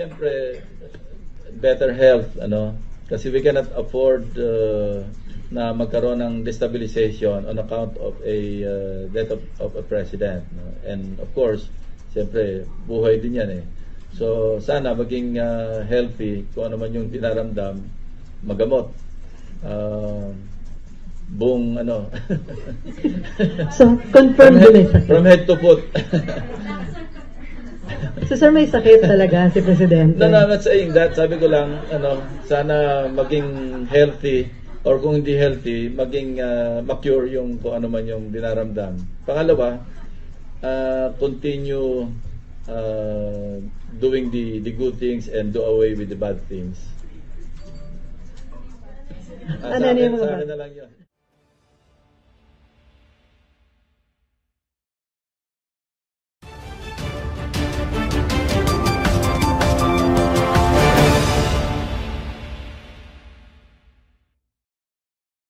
siyempre, better health, ano, kasi we cannot afford na magkaroon ng destabilization on account of a death of a president, no? And of course, siyempre, buhay din yan eh. So, sana maging healthy, kung ano man yung dinaramdam, magamot. Buong ano. So, confirm din may sakit. From head to foot. So, sir, may sakit talaga si Presidente? No, I'm not saying that. Sabi ko lang, ano, sana maging healthy, or kung hindi healthy, maging ma-cure yung kung ano man yung dinaramdam. Pangalawa, continue doing the good things and do away with the bad things. Sa akin na lang yun.